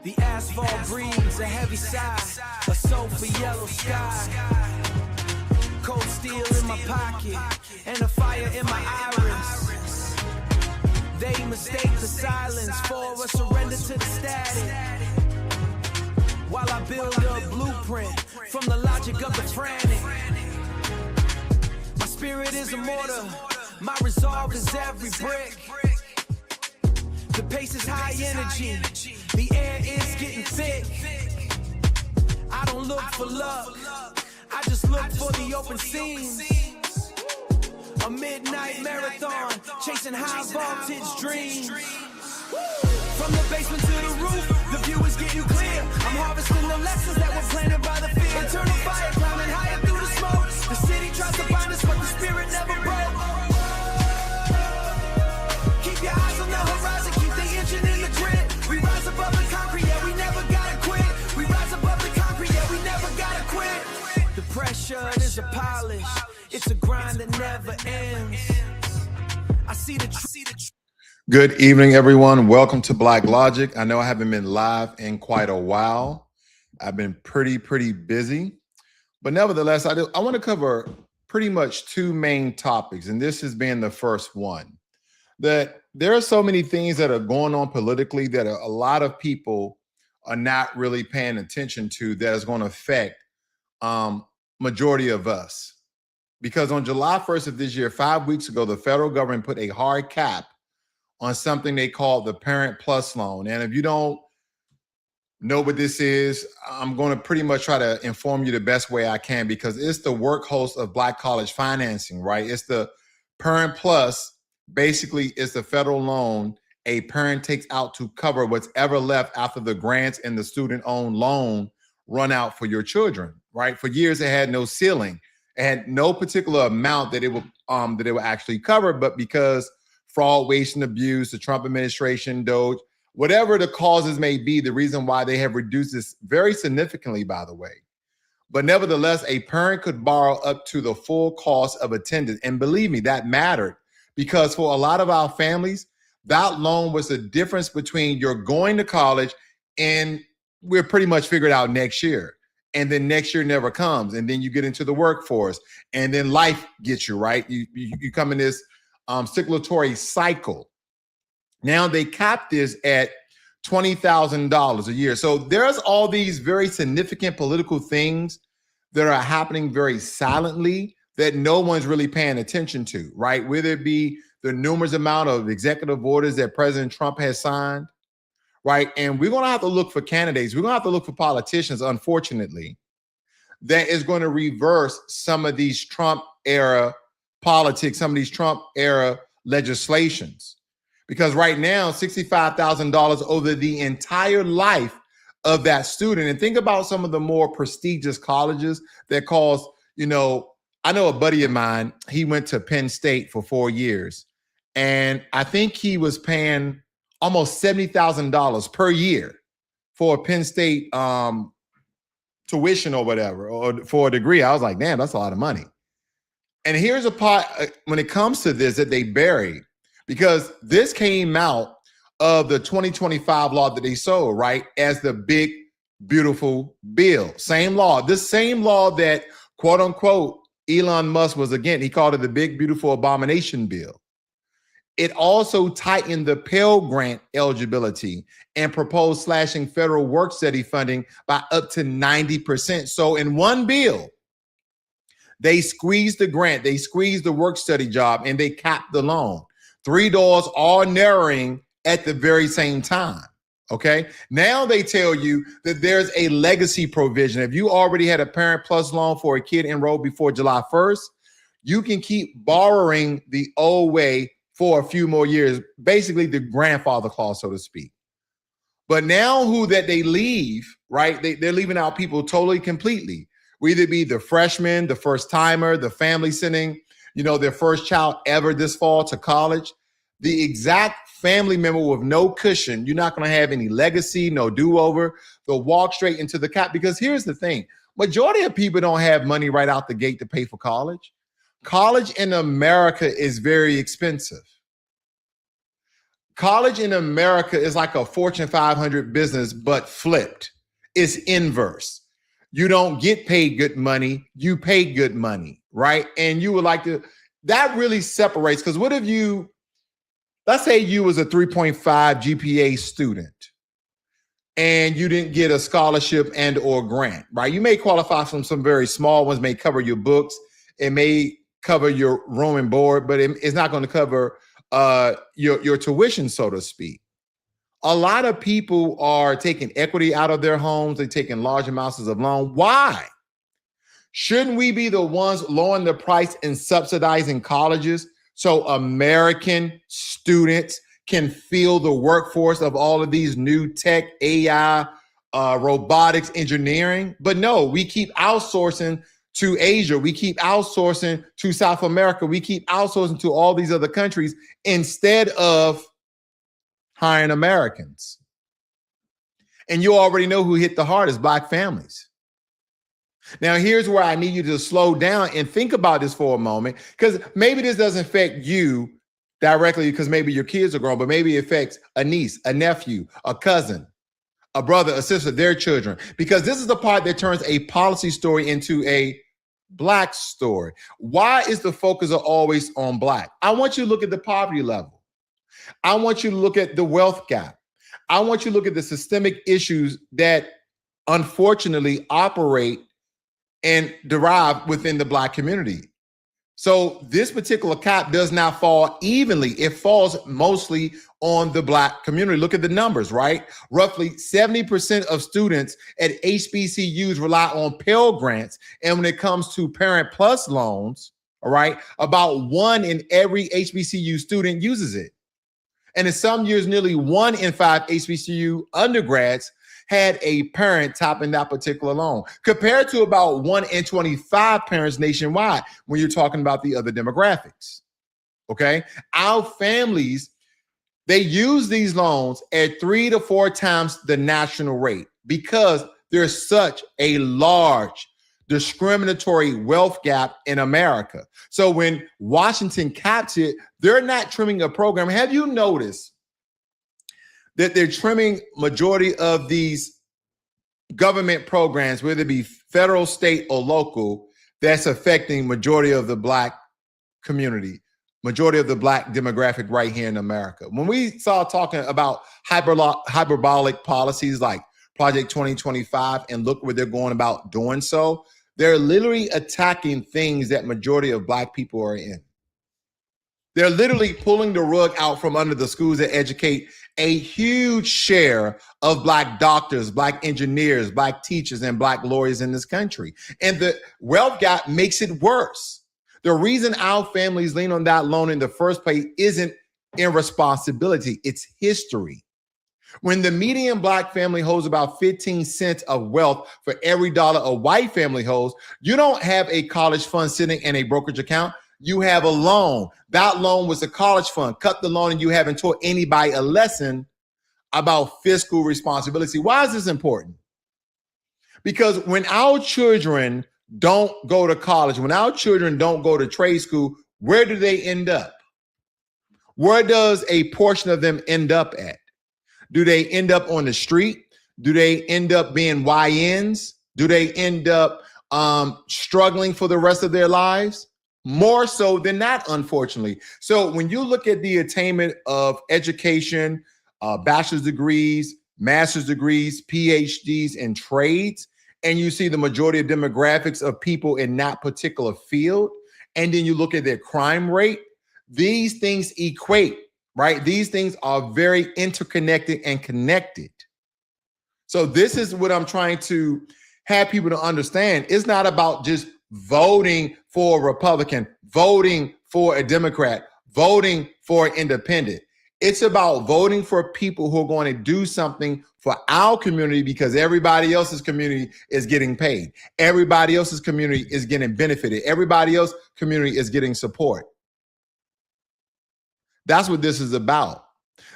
The asphalt breathes a heavy sigh, a sulfur yellow sky. Cold steel in my pocket, and a fire in my iris. They mistake the silence for a surrender to the static. While I build a blueprint from the logic of the frantic. My spirit is a mortar, my resolve is every brick. The pace is high energy, the air is getting thick. I don't look for luck, I just look for the open seams. A midnight marathon, chasing high voltage dreams. From the basement to the roof, the view is getting clear. I'm harvesting the lessons that were planted by the fear. Eternal fire climbing higher through the smoke. The city tries to bind us, but the spirit never broke. Keep your eyes on the horizon, keep the engine in the grid. We rise above the concrete, yeah, we never gotta quit. We rise above the concrete, yeah, we never gotta quit. The pressure is a polish, it's a grind that never ends. I see the Good evening, everyone. Welcome to Blacklogic. I know I haven't been live in quite a while. I've been pretty busy, but nevertheless, I want to cover pretty much two main topics, and this has been the first one. That there are so many things that are going on politically that a lot of people are not really paying attention to that is going to affect majority of us. Because on July 1st of this year, 5 weeks ago, the federal government put a hard cap on something they call the Parent Plus loan. And if you don't know what this is, I'm going to pretty much try to inform you the best way I can, because it's the workhorse of Black college financing, right? It's the Parent Plus. Basically, it's the federal loan a parent takes out to cover what's ever left after the grants and the student-owned loan run out for your children, right? For years, it had no ceiling. It had no particular amount that it would actually cover, but because fraud, waste, and abuse, the Trump administration, DOGE, whatever the causes may be, the reason why they have reduced this very significantly, by the way. But nevertheless, a parent could borrow up to the full cost of attendance. And believe me, that mattered, because for a lot of our families, that loan was the difference between you're going to college and we're pretty much figured out next year. And then next year never comes. And then you get into the workforce and then life gets you, right? You come in this circulatory cycle. Now they cap this at $20,000 a year. So there's all these very significant political things that are happening very silently that no one's really paying attention to, right? Whether it be the numerous amount of executive orders that President Trump has signed, right? And we're going to have to look for candidates. We're going to have to look for politicians, unfortunately, that is going to reverse some of these Trump era politics, some of these Trump era legislations. Because right now, $65,000 over the entire life of that student. And think about some of the more prestigious colleges that cost, I know a buddy of mine, he went to Penn State for 4 years. And I think he was paying almost $70,000 per year for a Penn State tuition or whatever, or for a degree. I was like, damn, that's a lot of money. And here's a part when it comes to this that they buried, because this came out of the 2025 law that they sold, right, as the big, beautiful bill. Same law, this same law that, quote unquote, Elon Musk was against. He called it the big, beautiful abomination bill. It also tightened the Pell Grant eligibility and proposed slashing federal work study funding by up to 90%. So in one bill, they squeezed the grant, they squeezed the work study job, and they capped the loan. Three doors all narrowing at the very same time, okay? Now they tell you that there's a legacy provision. If you already had a Parent Plus loan for a kid enrolled before July 1st, you can keep borrowing the old way for a few more years, basically the grandfather clause, so to speak. But now they leave, right? They're leaving out people totally, completely. Whether it be the freshman, the first timer, the family sending, their first child ever this fall to college, the exact family member with no cushion. You're not going to have any legacy, no do-over. They'll walk straight into the cap. Because here's the thing. Majority of people don't have money right out the gate to pay for college. College in America is very expensive. College in America is like a Fortune 500 business, but flipped. It's inverse. You don't get paid good money, you pay good money, right? And you would like to, that really separates, because what if you, let's say you was a 3.5 GPA student and you didn't get a scholarship and or grant, right? You may qualify from some very small ones, may cover your books, it may cover your room and board, but it's not going to cover your tuition, so to speak. A lot of people are taking equity out of their homes. They're taking large amounts of loan. Why? Shouldn't we be the ones lowering the price and subsidizing colleges so American students can feel the workforce of all of these new tech, AI, robotics, engineering? But no, we keep outsourcing to Asia. We keep outsourcing to South America. We keep outsourcing to all these other countries instead of hiring Americans. And you already know who hit the hardest: Black families. Now, here's where I need you to slow down and think about this for a moment, because maybe this doesn't affect you directly because maybe your kids are grown, but maybe it affects a niece, a nephew, a cousin, a brother, a sister, their children, because this is the part that turns a policy story into a Black story. Why is the focus always on Black? I want you to look at the poverty level. I want you to look at the wealth gap. I want you to look at the systemic issues that unfortunately operate and derive within the Black community. So this particular cap does not fall evenly. It falls mostly on the Black community. Look at the numbers, right? Roughly 70% of students at HBCUs rely on Pell Grants. And when it comes to Parent Plus loans, all right, about 1 in every HBCU student uses it. And in some years, nearly 1 in 5 HBCU undergrads had a parent topping that particular loan, compared to about 1 in 25 parents nationwide when you're talking about the other demographics. Okay. Our families, they use these loans at 3 to 4 times the national rate because there's such a large discriminatory wealth gap in America. So when Washington caps it, they're not trimming a program. Have you noticed that they're trimming majority of these government programs, whether it be federal, state, or local, that's affecting majority of the Black community, majority of the Black demographic right here in America? When we start talking about hyperbolic policies like Project 2025 and look where they're going about doing so, they're literally attacking things that majority of Black people are in. They're literally pulling the rug out from under the schools that educate a huge share of Black doctors, Black engineers, Black teachers, and Black lawyers in this country. And the wealth gap makes it worse. The reason our families lean on that loan in the first place isn't irresponsibility, it's history. When the median Black family holds about 15 cents of wealth for every dollar a white family holds, you don't have a college fund sitting in a brokerage account. You have a loan. That loan was a college fund. Cut the loan and you haven't taught anybody a lesson about fiscal responsibility. Why is this important? Because when our children don't go to college, when our children don't go to trade school, where do they end up? Where does a portion of them end up at? Do they end up on the street? Do they end up being YNs? Do they end up struggling for the rest of their lives? More so than not, unfortunately. So when you look at the attainment of education, bachelor's degrees, master's degrees, PhDs, and trades, and you see the majority of demographics of people in that particular field, and then you look at their crime rate, these things equate, right? These things are very interconnected and connected. So this is what I'm trying to have people to understand. It's not about just voting for a Republican, voting for a Democrat, voting for an independent. It's about voting for people who are going to do something for our community because everybody else's community is getting paid. Everybody else's community is getting benefited. Everybody else's community is getting support. That's what this is about.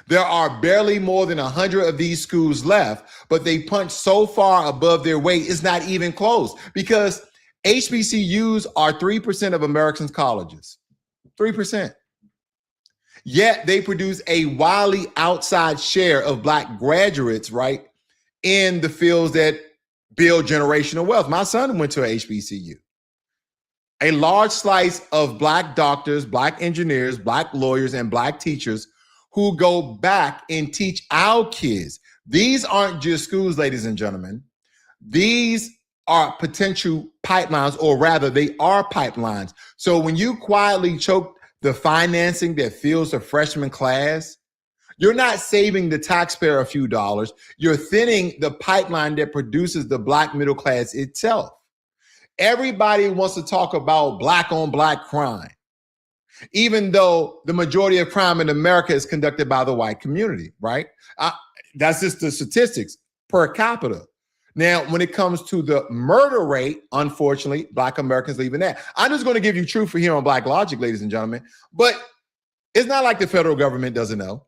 There are barely more than 100 of these schools left, but they punch so far above their weight, it's not even close because HBCUs are 3% of Americans' colleges. 3%. Yet they produce a wildly outside share of Black graduates, right, in the fields that build generational wealth. My son went to a HBCU. A large slice of Black doctors, Black engineers, Black lawyers, and Black teachers who go back and teach our kids. These aren't just schools, ladies and gentlemen. These are potential pipelines, or rather, they are pipelines. So when you quietly choke the financing that fuels the freshman class, you're not saving the taxpayer a few dollars. You're thinning the pipeline that produces the Black middle class itself. Everybody wants to talk about Black on Black crime, even though the majority of crime in America is conducted by the white community, right? That's just the statistics per capita. Now, when it comes to the murder rate, unfortunately, Black Americans leaving that. I'm just going to give you truth for here on Blacklogic, ladies and gentlemen. But it's not like the federal government doesn't know.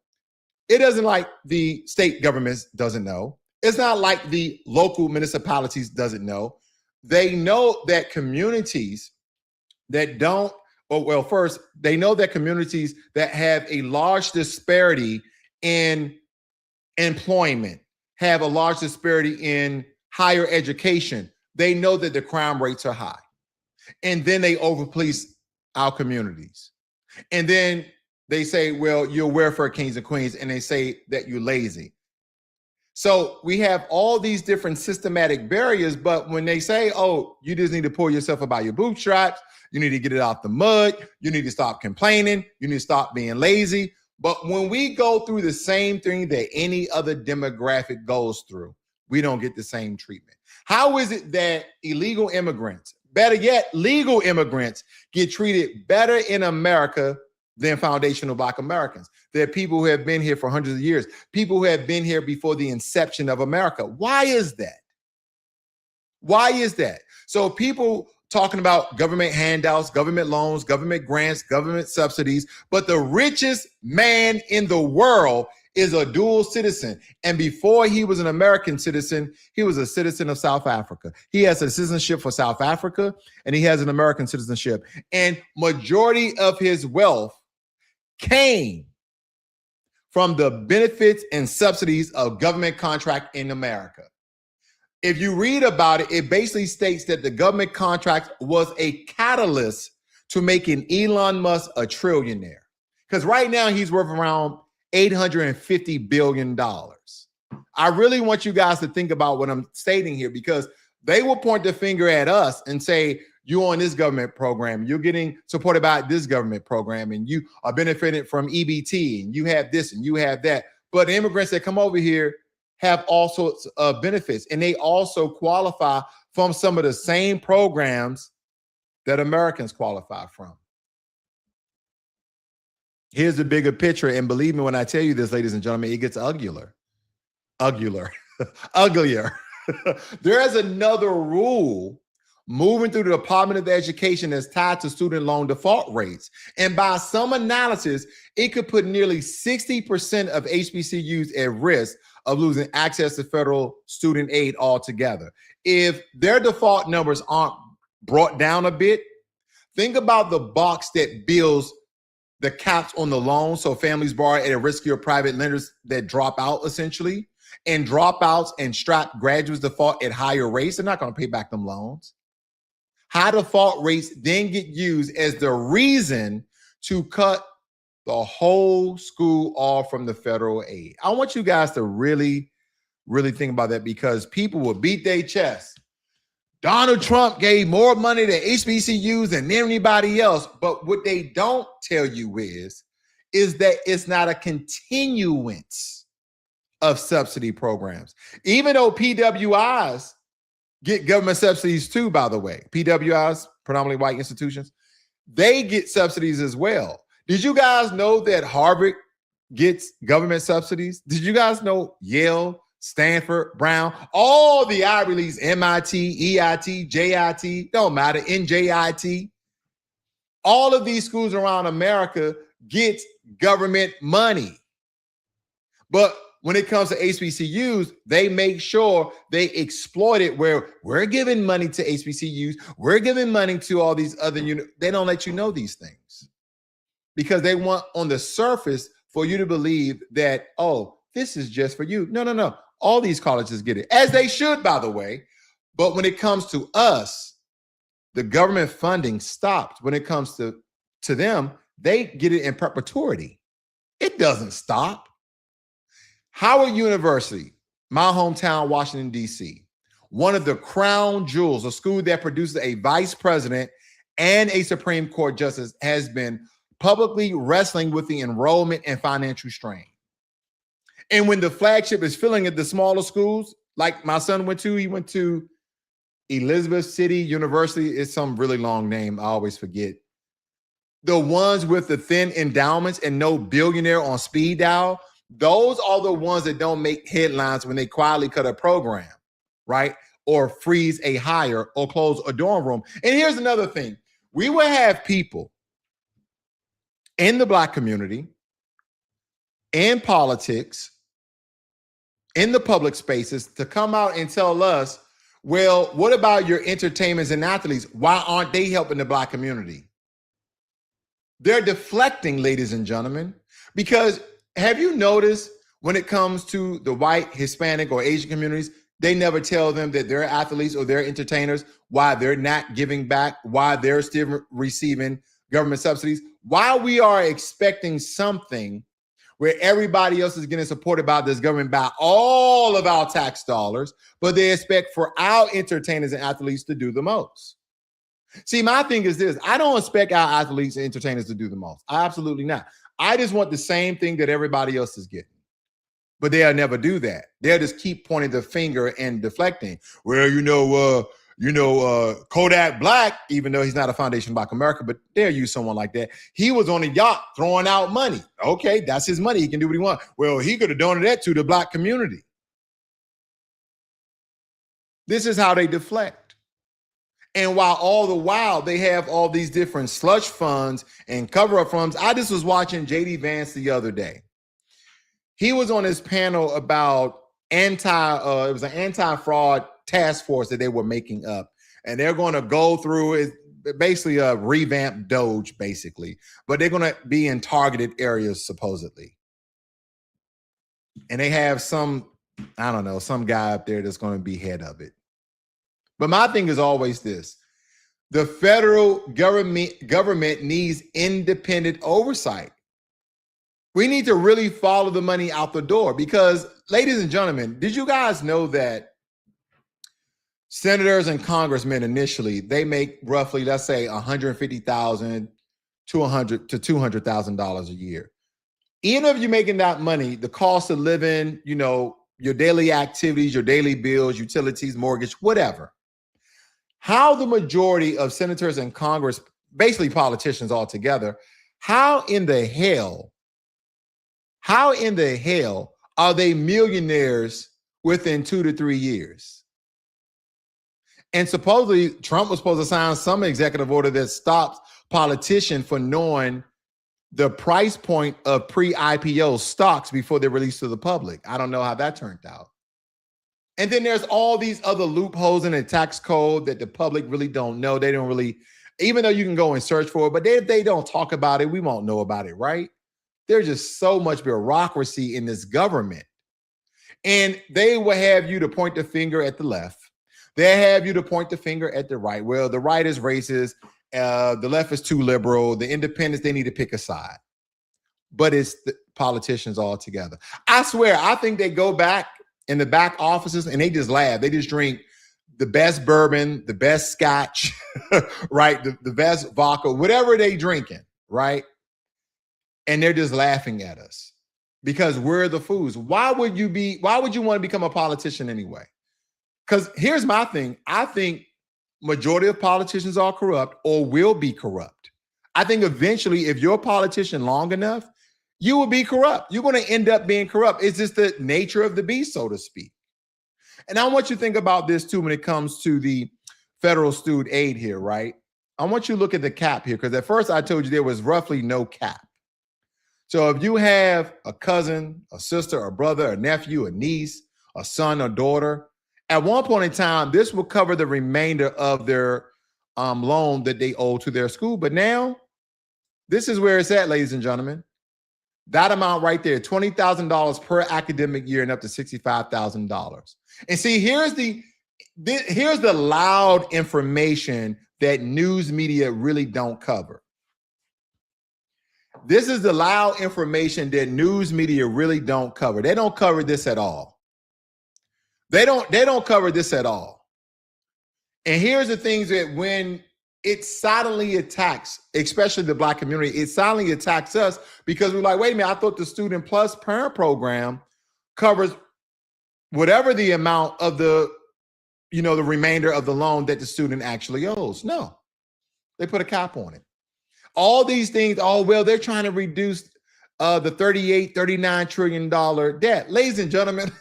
It doesn't like the state governments doesn't know. It's not like the local municipalities doesn't know. They know that communities that don't, first, they know that communities that have a large disparity in employment, have a large disparity in higher education, they know that the crime rates are high. And then they overpolice our communities. And then they say, well, you're welfare kings and queens, and they say that you're lazy. So we have all these different systematic barriers, but when they say, oh, you just need to pull yourself up by your bootstraps, you need to get it out the mud, you need to stop complaining, you need to stop being lazy. But when we go through the same thing that any other demographic goes through, we don't get the same treatment. How is it that illegal immigrants, better yet, legal immigrants, get treated better in America than foundational Black Americans? There are people who have been here for hundreds of years, people who have been here before the inception of America. Why is that? Why is that? So people talking about government handouts, government loans, government grants, government subsidies, but the richest man in the world is a dual citizen. And before he was an American citizen, he was a citizen of South Africa. He has a citizenship for South Africa, and he has an American citizenship. And majority of his wealth came from the benefits and subsidies of government contract in America. If you read about it, it basically states that the government contract was a catalyst to making Elon Musk a trillionaire. Because right now he's worth around $850 billion. I really want you guys to think about what I'm stating here, because they will point the finger at us and say, you're on this government program, you're getting supported by this government program, and you are benefiting from EBT, and you have this and you have that. But immigrants that come over here have all sorts of benefits, and they also qualify from some of the same programs that Americans qualify from. Here's the bigger picture, and believe me when I tell you this, ladies and gentlemen, it gets uglier. Uglier. There is another rule moving through the Department of Education that's tied to student loan default rates. And by some analysis, it could put nearly 60% of HBCUs at risk of losing access to federal student aid altogether. If their default numbers aren't brought down a bit, think about the box that bills the caps on the loan, so families borrow at a riskier private lenders that drop out essentially, and dropouts and strap graduates default at higher rates. They're not going to pay back them loans. High default rates then get used as the reason to cut the whole school off from the federal aid. I want you guys to really, really think about that, because people will beat their chest. Donald Trump gave more money to HBCUs than anybody else. But what they don't tell you is that it's not a continuance of subsidy programs. Even though PWIs get government subsidies too, by the way. PWIs, predominantly white institutions, they get subsidies as well. Did you guys know that Harvard gets government subsidies? Did you guys know Yale, Stanford, Brown, all the Ivy Leagues, MIT, EIT, JIT, don't matter, NJIT, all of these schools around America get government money. But when it comes to HBCUs, they make sure they exploit it, where we're giving money to HBCUs, we're giving money to all these other units. They don't let you know these things. because they want on the surface for you to believe that, oh, this is just for you. No, no, no. All these colleges get it, as they should, by the way. But when it comes to us, the government funding stopped. When it comes to them, they get it in perpetuity. It doesn't stop. Howard University, my hometown, Washington, D.C., one of the crown jewels, a school that produces a vice president and a Supreme Court justice, has been publicly wrestling with the enrollment and financial strain. And when the flagship is filling at the smaller schools, like my son went to, he went to Elizabeth City University. It's some really long name. I always forget. The ones with the thin endowments and no billionaire on speed dial, those are the ones that don't make headlines when they quietly cut a program, right? Or freeze a hire or close a dorm room. And here's another thing. We will have people in the Black community, in politics, in the public spaces to come out and tell us, well, what about your entertainers and athletes? Why aren't they helping the Black community? They're deflecting, ladies and gentlemen, because have you noticed when it comes to the white, Hispanic, or Asian communities, they never tell them that their athletes or their entertainers, why they're not giving back, why they're still receiving government subsidies, why we are expecting something where everybody else is getting supported by this government by all of our tax dollars, but they expect for our entertainers and athletes to do the most. See, my thing is this. I don't expect our athletes and entertainers to do the most. Absolutely not. I just want the same thing that everybody else is getting. But they'll never do that. They'll just keep pointing the finger and deflecting. Well, Kodak Black, even though he's not a Foundation Black America, but they'll use someone like that. He was on a yacht throwing out money. Okay, that's his money. He can do what he wants. Well, he could have donated that to the Black community. This is how they deflect. And all the while they have all these different slush funds and cover-up funds. I just was watching J.D. Vance the other day. He was on his panel about it was an anti-fraud task force that they were making up. And they're going to go through it, basically a revamped Doge, basically. But they're going to be in targeted areas, supposedly. And they have some guy up there that's going to be head of it. But my thing is always this. The federal government needs independent oversight. We need to really follow the money out the door because, ladies and gentlemen, did you guys know that senators and congressmen initially, they make roughly, let's say, $150,000 to $200,000 a year. Even if you're making that money, the cost of living, your daily activities, your daily bills, utilities, mortgage, whatever. How the majority of senators and Congress, basically politicians altogether, how in the hell are they millionaires within 2 to 3 years? And supposedly Trump was supposed to sign some executive order that stops politicians for knowing the price point of pre-IPO stocks before they're released to the public. I don't know how that turned out. And then there's all these other loopholes in the tax code that the public really don't know. They don't really, even though you can go and search for it, but if they don't talk about it, we won't know about it, right? There's just so much bureaucracy in this government. And they will have you to point the finger at the left. They have you to point the finger at the right. Well, the right is racist. The left is too liberal. The independents, they need to pick a side. But it's the politicians all together. I swear, I think they go back in the back offices and they just laugh. They just drink the best bourbon, the best scotch, right? The best vodka, whatever they drinking, right? And they're just laughing at us because we're the fools. Why would you want to become a politician anyway? Because here's my thing. I think majority of politicians are corrupt or will be corrupt. I think eventually, if you're a politician long enough, you will be corrupt. You're going to end up being corrupt. It's just the nature of the beast, so to speak. And I want you to think about this too when it comes to the federal student aid here, right? I want you to look at the cap here because at first I told you there was roughly no cap. So if you have a cousin, a sister, a brother, a nephew, a niece, a son or daughter, at one point in time, this will cover the remainder of their loan that they owe to their school. But now This is where it's at, ladies and gentlemen. That amount right there, $20,000 per academic year and up to $65,000. And see, here's the loud information that news media really don't cover. This is the loud information that news media really don't cover. They don't cover this at all. They don't cover this at all. And here's the things that when it silently attacks, especially the Black community, it silently attacks us because we're like, wait a minute, I thought the Student Plus Parent Program covers whatever the amount of the remainder of the loan that the student actually owes. No, they put a cap on it. All these things, they're trying to reduce the $38, $39 trillion debt. Ladies and gentlemen,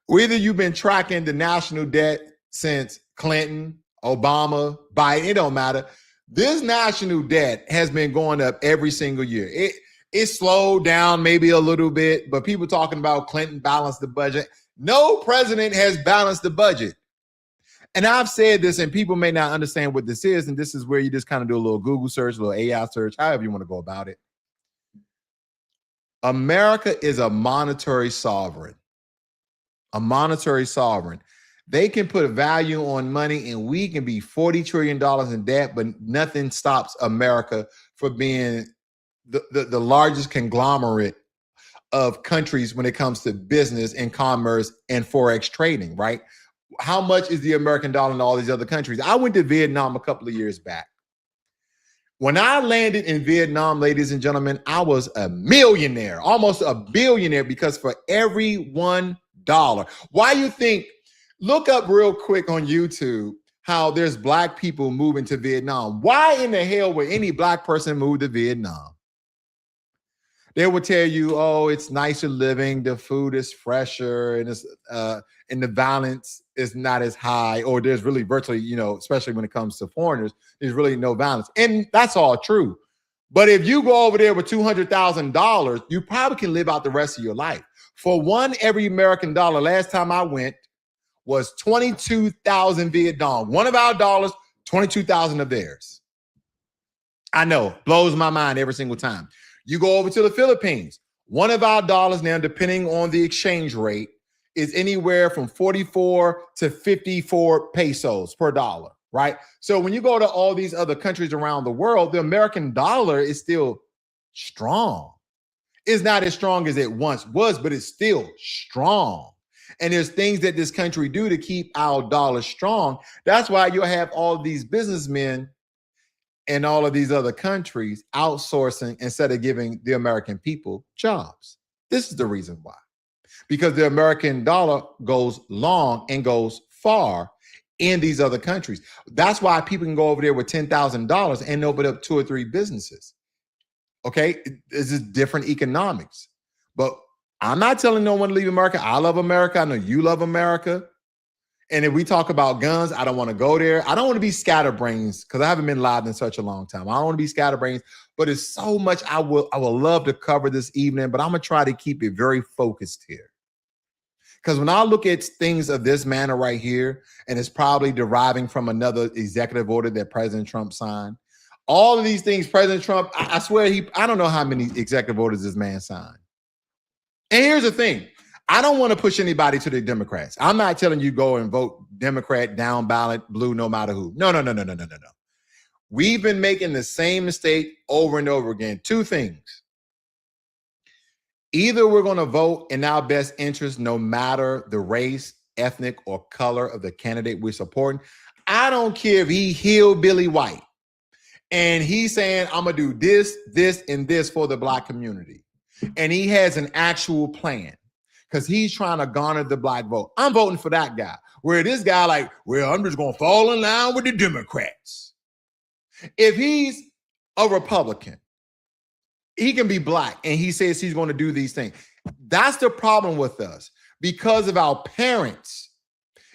whether you've been tracking the national debt since Clinton, Obama, Biden, it don't matter. This national debt has been going up every single year. It slowed down maybe a little bit, but people talking about Clinton balanced the budget. No president has balanced the budget. And I've said this, and people may not understand what this is, and this is where you just kind of do a little Google search, a little AI search, however you want to go about it. America is a monetary sovereign. A monetary sovereign. They can put a value on money, and we can be $40 trillion in debt, but nothing stops America from being the largest conglomerate of countries when it comes to business and commerce and Forex trading, right? How much is the American dollar in all these other countries? I went to Vietnam a couple of years back. When I landed in Vietnam, ladies and gentlemen, I was a millionaire, almost a billionaire, because for every $1, why you think, look up real quick on YouTube how there's Black people moving to Vietnam. Why in the hell would any Black person move to Vietnam? They will tell you, oh, it's nicer living, the food is fresher, and the violence is not as high, or there's really virtually, especially when it comes to foreigners, there's really no violence. And that's all true. But if you go over there with $200,000, you probably can live out the rest of your life. For one every American dollar, last time I went, was 22,000 Vietnam. One of our dollars, 22,000 of theirs. I know, blows my mind every single time. You go over to the Philippines, one of our dollars now, depending on the exchange rate, is anywhere from 44 to 54 pesos per dollar, right? So when you go to all these other countries around the world, the American dollar is still strong. It's not as strong as it once was, but it's still strong. And there's things that this country do to keep our dollar strong. That's why you'll have all these businessmen in all of these other countries outsourcing instead of giving the American people jobs. This is the reason why. Because the American dollar goes long and goes far in these other countries. That's why people can go over there with $10,000 and open up 2 or 3 businesses. Okay, this is different economics. But I'm not telling no one to leave America. I love America. I know you love America. And if we talk about guns, I don't want to go there. I don't want to be scatterbrains because I haven't been live in such a long time. I don't want to be scatterbrains, but it's so much I would love to cover this evening, but I'm going to try to keep it very focused here. Because when I look at things of this manner right here, and it's probably deriving from another executive order that President Trump signed, all of these things, President Trump, I swear I don't know how many executive orders this man signed. And here's the thing. I don't want to push anybody to the Democrats. I'm not telling you go and vote Democrat, down ballot, blue, no matter who. No. We've been making the same mistake over and over again. 2 things. Either we're going to vote in our best interest, no matter the race, ethnic, or color of the candidate we're supporting. I don't care if he hillbilly white and he's saying, I'm going to do this, this, and this for the Black community. And he has an actual plan because he's trying to garner the Black vote. I'm voting for that guy. Where this guy like, well, I'm just going to fall in line with the Democrats. If he's a Republican, he can be Black and he says he's going to do these things. That's the problem with us because of our parents.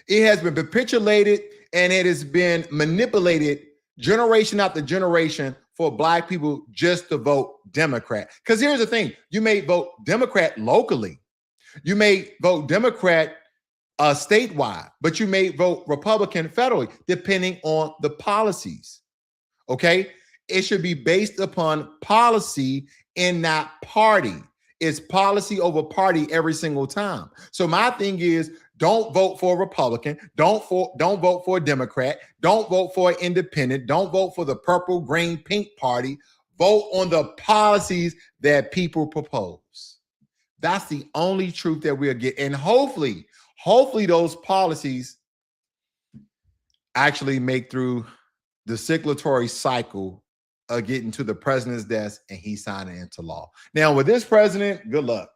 It has been perpetuated and it has been manipulated generation after generation for Black people just to vote Democrat. Because here's the thing, you may vote Democrat locally. You may vote Democrat statewide, but you may vote Republican federally, depending on the policies. Okay? it should be based upon policy and not party. It's policy over party every single time. So my thing is, don't vote for a Republican. Don't vote for a Democrat. Don't vote for an independent. Don't vote for the purple, green, pink party. Vote on the policies that people propose. That's the only truth that we'll get. And hopefully those policies actually make through the circulatory cycle of getting to the president's desk and he signing into law. Now, with this president, good luck.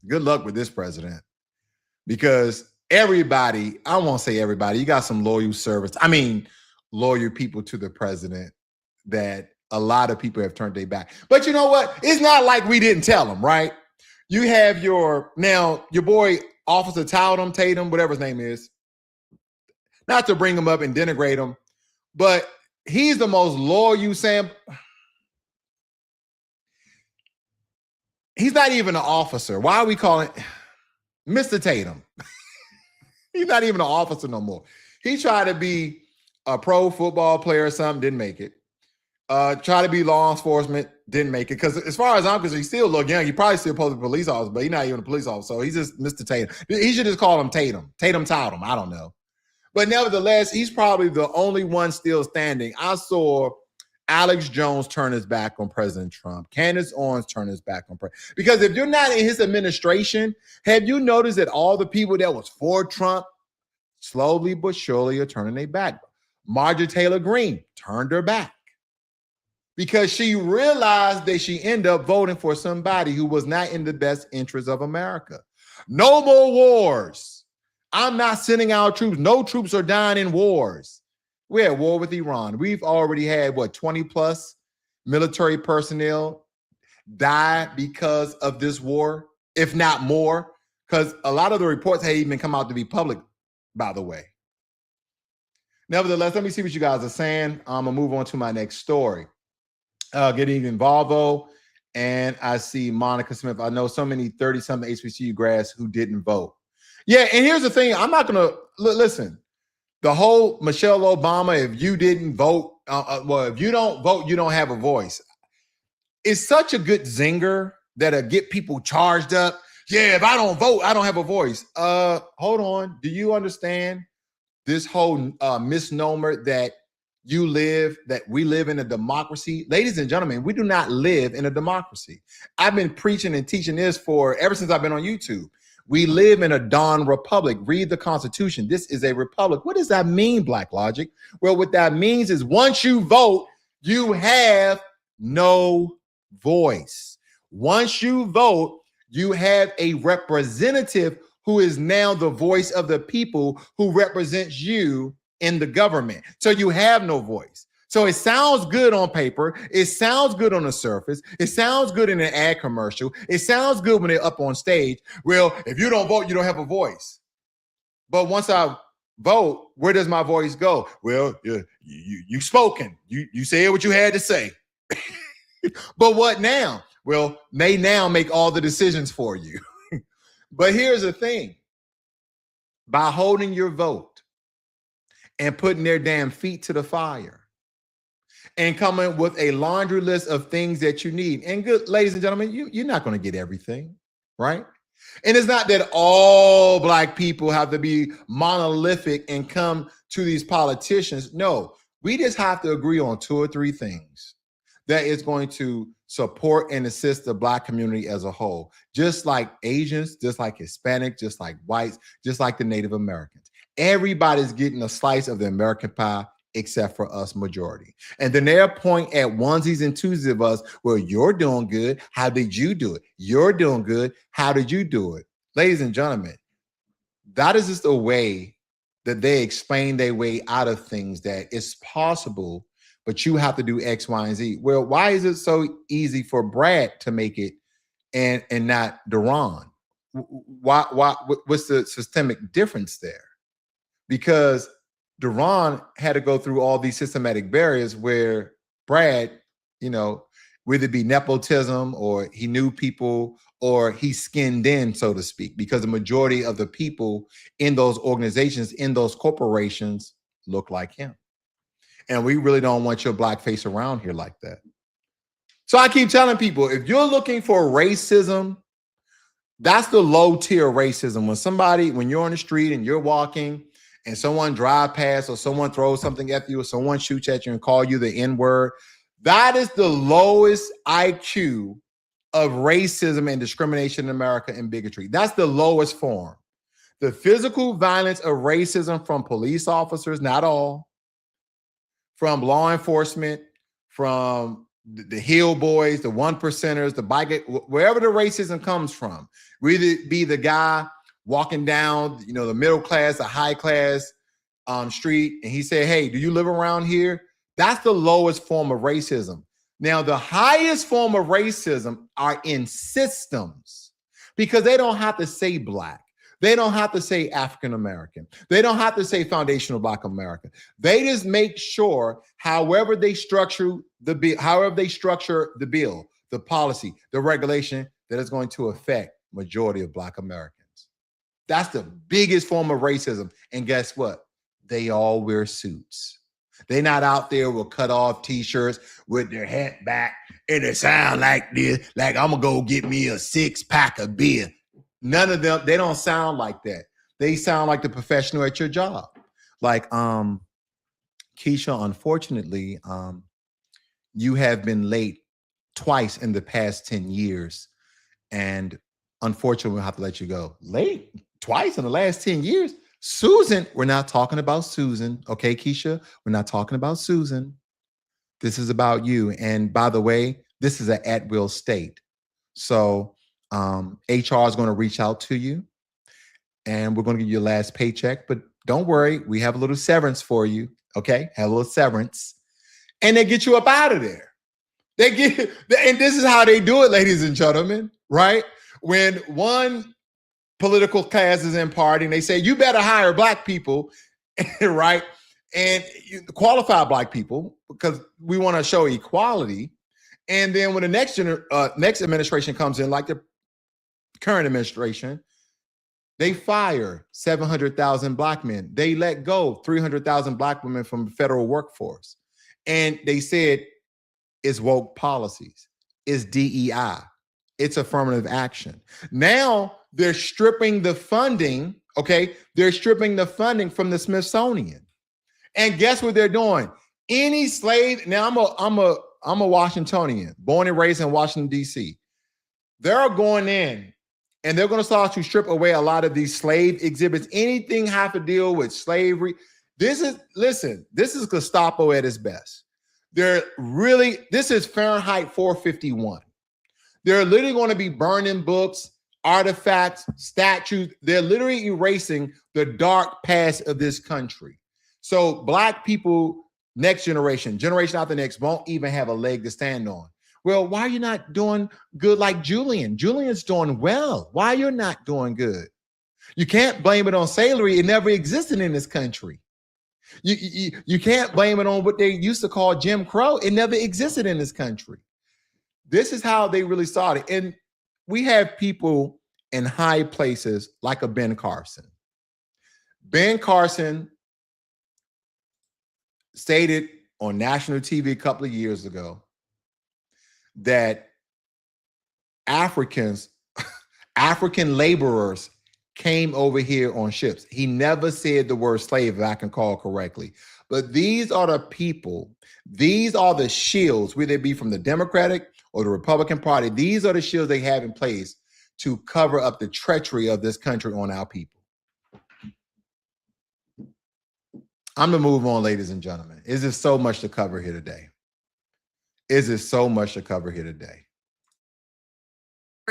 Good luck with this president. Because everybody, I won't say everybody, you got some loyal people to the president that a lot of people have turned their back. But you know what? It's not like we didn't tell them, right? You have your boy, Officer Tatum, whatever his name is. Not to bring him up and denigrate him, but he's the most loyal Sam. He's not even an officer. Why are we calling Mr. Tatum? He's not even an officer no more. He tried to be a pro football player or something, didn't make it. Try to be law enforcement, didn't make it. Because as far as I'm concerned, he still look young. He probably still supposed to be a police officer, but he's not even a police officer. So he's just Mr. Tatum. He should just call him Tatum. Tatum. I don't know. But nevertheless, he's probably the only one still standing. I saw Alex Jones turn his back on President Trump. Candace Owens turn his back on President. Because if you're not in his administration, have you noticed that all the people that was for Trump slowly but surely are turning their back? Marjorie Taylor Greene turned her back because she realized that she ended up voting for somebody who was not in the best interest of America. No more wars. I'm not sending out troops. No troops are dying in wars. We're at war with Iran. We've already had, 20 plus military personnel die because of this war, if not more, because a lot of the reports haven't even come out to be public, by the way. Nevertheless, let me see what you guys are saying. I'm going to move on to my next story. Good evening, Volvo. And I see Monica Smith. I know so many 30-something HBCU grads who didn't vote. Yeah, and here's the thing. I'm not going to listen. The whole Michelle Obama, if you didn't vote, if you don't vote, you don't have a voice. It's such a good zinger that'll get people charged up. Yeah, if I don't vote, I don't have a voice. Hold on. Do you understand this whole misnomer that we live in a democracy? Ladies and gentlemen, we do not live in a democracy. I've been preaching and teaching this ever since I've been on YouTube. We live in a Dawn Republic. Read the Constitution. This is a republic. What does that mean, Blacklogic? Well, what that means is once you vote, you have no voice. Once you vote, you have a representative who is now the voice of the people who represents you in the government. So you have no voice. So it sounds good on paper. It sounds good on the surface. It sounds good in an ad commercial. It sounds good when they're up on stage. Well, if you don't vote, you don't have a voice. But once I vote, where does my voice go? Well, you spoken. You said what you had to say. But what now? Well, they now make all the decisions for you. But here's the thing. By holding your vote and putting their damn feet to the fire, and coming with a laundry list of things that you need. And good, ladies and gentlemen, you're not going to get everything, right? And it's not that all Black people have to be monolithic and come to these politicians. No, we just have to agree on 2 or 3 things that is going to support and assist the Black community as a whole, just like Asians, just like Hispanics, just like whites, just like the Native Americans. Everybody's getting a slice of the American pie, except for us majority. And then they'll point at onesies and twosies of us. Well, you're doing good. How did you do it? You're doing good. How did you do it? Ladies and gentlemen, that is just a way that they explain their way out of things, that it's possible, but you have to do X, Y, and Z. Well, why is it so easy for Brad to make it and not Deron? Why? What's the systemic difference there? Because Deron had to go through all these systematic barriers where Brad, whether it be nepotism or he knew people or he skinned in, so to speak, because the majority of the people in those organizations, in those corporations look like him. And we really don't want your black face around here like that. So I keep telling people, if you're looking for racism, that's the low tier racism. When you're on the street and you're walking and someone drive past or someone throws something at you or someone shoots at you and call you the N-word, that is the lowest IQ of racism and discrimination in America and bigotry. That's the lowest form. The physical violence of racism from police officers, not all, from law enforcement, from the hill boys, the one percenters, the bike, wherever the racism comes from, whether be the guy walking down, the middle class, the high class street, and he said, "Hey, do you live around here?" That's the lowest form of racism. Now, the highest form of racism are in systems because they don't have to say black. They don't have to say African American. They don't have to say foundational Black America. They just make sure, however they structure the bill, the policy, the regulation, that is going to affect majority of Black Americans. That's the biggest form of racism. And guess what? They all wear suits. They're not out there with cut off t-shirts with their hat back and they sound like this, like I'm gonna go get me a 6-pack of beer. None of them, they don't sound like that. They sound like the professional at your job. Like, Keisha, unfortunately, you have been late twice in the past 10 years. And unfortunately, we'll have to let you go. Late twice in the last 10 years? Susan, we're not talking about Susan. Okay, Keisha, we're not talking about Susan. This is about you. And by the way, this is an at-will state. So HR is going to reach out to you and we're going to give you your last paycheck. But don't worry, we have a little severance for you. Okay, have a little severance. And they get you up out of there. And this is how they do it, ladies and gentlemen, right? When one political class is in party and they say, you better hire black people, right? And qualify black people because we want to show equality. And then when the next administration comes in, like the current administration, they fire 700,000 black men. They let go 300,000 black women from the federal workforce. And they said it's woke policies, it's DEI, it's affirmative action. Now they're stripping the funding, okay? They're stripping the funding from the Smithsonian. And guess what they're doing? Any slave, now I'm a Washingtonian, born and raised in Washington, D.C. They're going in and they're going to start to strip away a lot of these slave exhibits. Anything have to deal with slavery. This is Gestapo at its best. This is Fahrenheit 451. They're literally going to be burning books, artifacts, statues. They're literally erasing the dark past of this country. So black people, next generation after next, won't even have a leg to stand on. Well, why are you not doing good like Julian? Julian's doing well. Why you're not doing good? You can't blame it on slavery. It never existed in this country. You can't blame it on what they used to call Jim Crow. It never existed in this country. This is how they really started. And we have people in high places like a Ben Carson. Ben Carson stated on national TV a couple of years ago that African laborers came over here on ships. He never said the word slave, if I can call correctly. But these are the people, these are the shields, whether it be from the Democratic or the Republican Party. These are the shields they have in place to cover up the treachery of this country on our people. I'm gonna move on, ladies and gentlemen. Is there so much to cover here today?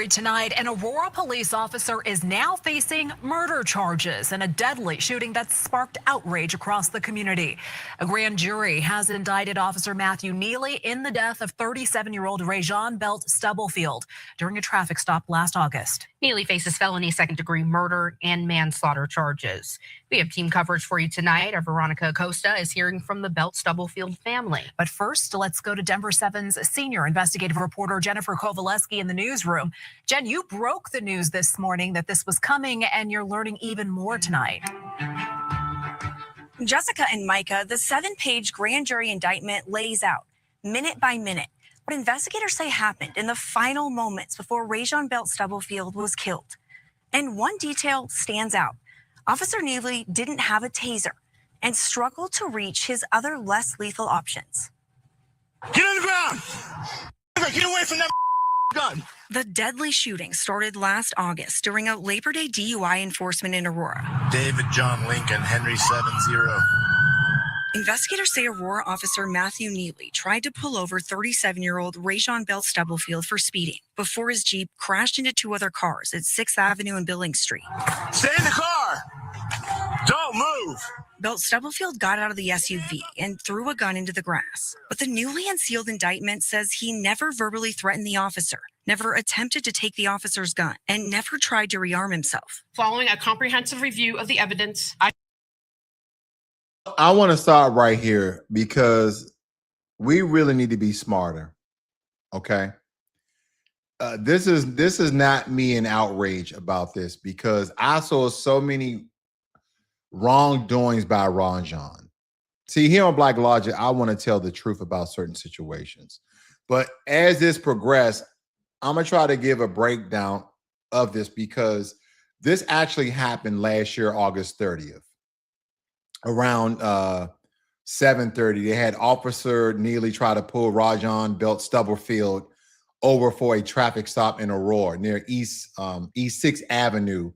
Tonight, an Aurora police officer is now facing murder charges in a deadly shooting that sparked outrage across the community. A grand jury has indicted Officer Matthew Neely in the death of 37-year-old Rajon Belt-Stubblefield during a traffic stop last August. Neely faces felony second-degree murder and manslaughter charges. We have team coverage for you tonight. Our Veronica Acosta is hearing from the Belt-Stubblefield family. But first, let's go to Denver 7's senior investigative reporter Jennifer Kovaleski in the newsroom. Jen, you broke the news this morning that this was coming, and you're learning even more tonight. Jessica and Micah, the 7-page grand jury indictment lays out, minute by minute, what investigators say happened in the final moments before Rajon Belt-Stubblefield was killed. And one detail stands out. Officer Neely didn't have a taser and struggled to reach his other less lethal options. Get on the ground! Get away from that gun! The deadly shooting started last August during a Labor Day DUI enforcement in Aurora. David John Lincoln, Henry 7-0. Investigators say Aurora officer Matthew Neely tried to pull over 37-year-old Rajon Belt-Stubblefield for speeding before his Jeep crashed into 2 other cars at 6th Avenue and Billings Street. Stay in the car! Don't move! Belt-Stubblefield got out of the SUV and threw a gun into the grass. But the newly unsealed indictment says he never verbally threatened the officer, never attempted to take the officer's gun, and never tried to rearm himself. Following a comprehensive review of the evidence, I want to start right here because we really need to be smarter. Okay. This is not me in outrage about this because I saw so many wrongdoings by Rajon. See, here on Blacklogic, I want to tell the truth about certain situations. But as this progressed, I'm going to try to give a breakdown of this because this actually happened last year, August 30th. Around 7:30, they had Officer Neely try to pull Rajon Belt-Stubblefield over for a traffic stop in Aurora near East 6th Avenue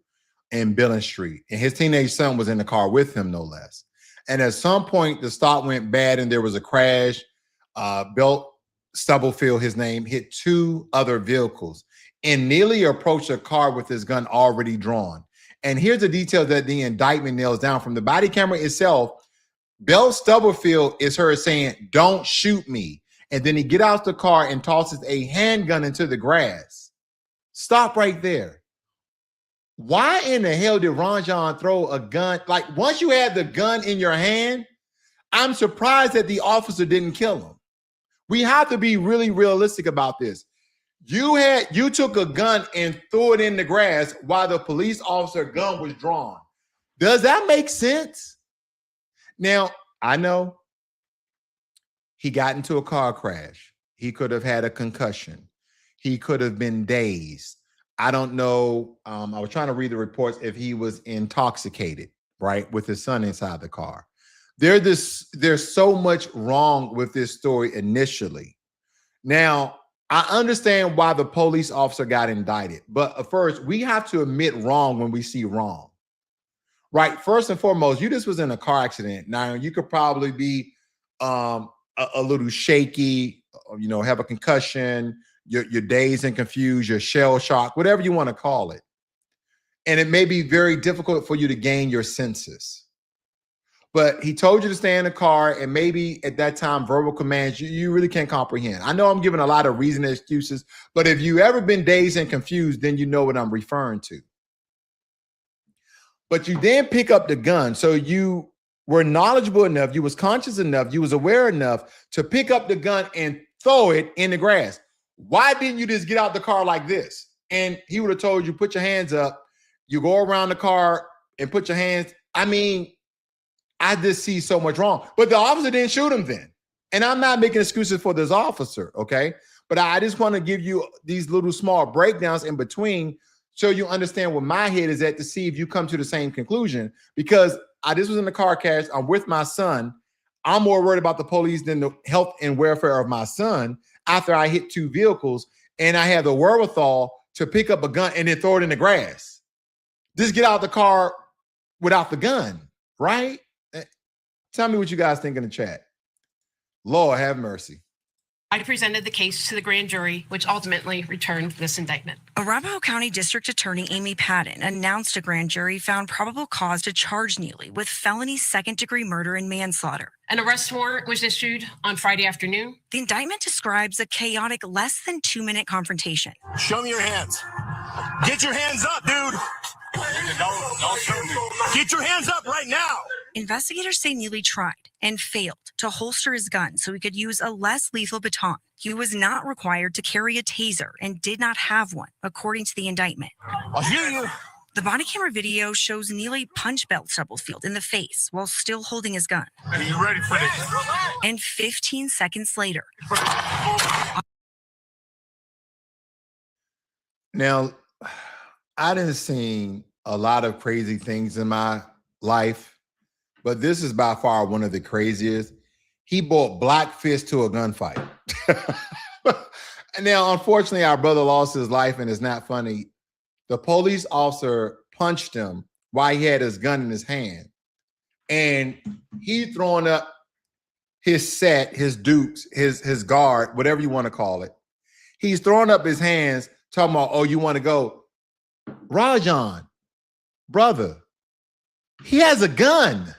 and Billings Street. And his teenage son was in the car with him, no less. And at some point, the stop went bad and there was a crash. Belt-Stubblefield, his name, hit 2 other vehicles. And Neely approached a car with his gun already drawn. And here's the detail that the indictment nails down from the body camera itself. Belt-Stubblefield is heard saying, "Don't shoot me." And then he get out the car and tosses a handgun into the grass. Stop right there. Why in the hell did Rajon throw a gun? Like, once you had the gun in your hand, I'm surprised that the officer didn't kill him. We have to be really realistic about this. You took a gun and threw it in the grass while the police officer gun was drawn. Does that make sense? Now, I know he got into a car crash. He could have had a concussion. He could have been dazed. I don't know. I was trying to read the reports if he was intoxicated, right, with his son inside the car. There's so much wrong with this story initially. Now, I understand why the police officer got indicted, but first, we have to admit wrong when we see wrong, right? First and foremost, you just was in a car accident. Now, you could probably be a little shaky, have a concussion, you're dazed and confused, you're shell shocked, whatever you want to call it. And it may be very difficult for you to gain your senses. But he told you to stay in the car, and maybe at that time, verbal commands you really can't comprehend. I know I'm giving a lot of reason and excuses, but if you ever been dazed and confused, then you know what I'm referring to. But you then pick up the gun. So you were knowledgeable enough, you was conscious enough, you was aware enough to pick up the gun and throw it in the grass. Why didn't you just get out the car like this? And he would have told you, put your hands up. You go around the car and put your hands. I mean, I just see so much wrong. But the officer didn't shoot him then. And I'm not making excuses for this officer, okay? But I just want to give you these little small breakdowns in between so you understand where my head is at to see if you come to the same conclusion. Because I just was in the car crash. I'm with my son. I'm more worried about the police than the health and welfare of my son after I hit 2 vehicles and I had the wherewithal to pick up a gun and then throw it in the grass. Just get out the car without the gun, right? Tell me what you guys think in the chat. Lord have mercy. I presented the case to the grand jury, which ultimately returned this indictment. Arapahoe County District Attorney Amy Patton announced a grand jury found probable cause to charge Neely with felony second-degree murder and manslaughter. An arrest warrant was issued on Friday afternoon. The indictment describes a chaotic, less than 2-minute confrontation. Show me your hands. Get your hands up, dude. Don't show me. Get your hands up right now. Investigators say Neely tried and failed to holster his gun so he could use a less lethal baton. He was not required to carry a taser and did not have one, according to the indictment. I'll hear you. The body camera video shows Neely punch Belt-Stubblefield in the face while still holding his gun. Are you ready for this? And 15 seconds later, Now, I done seen a lot of crazy things in my life, but this is by far one of the craziest. He brought black fist to a gunfight. Now, unfortunately, our brother lost his life, and it's not funny. The police officer punched him while he had his gun in his hand, and he throwing up his set, his dukes, his guard, whatever you want to call it. He's throwing up his hands, talking about, oh, you want to go? Rajon, brother, he has a gun.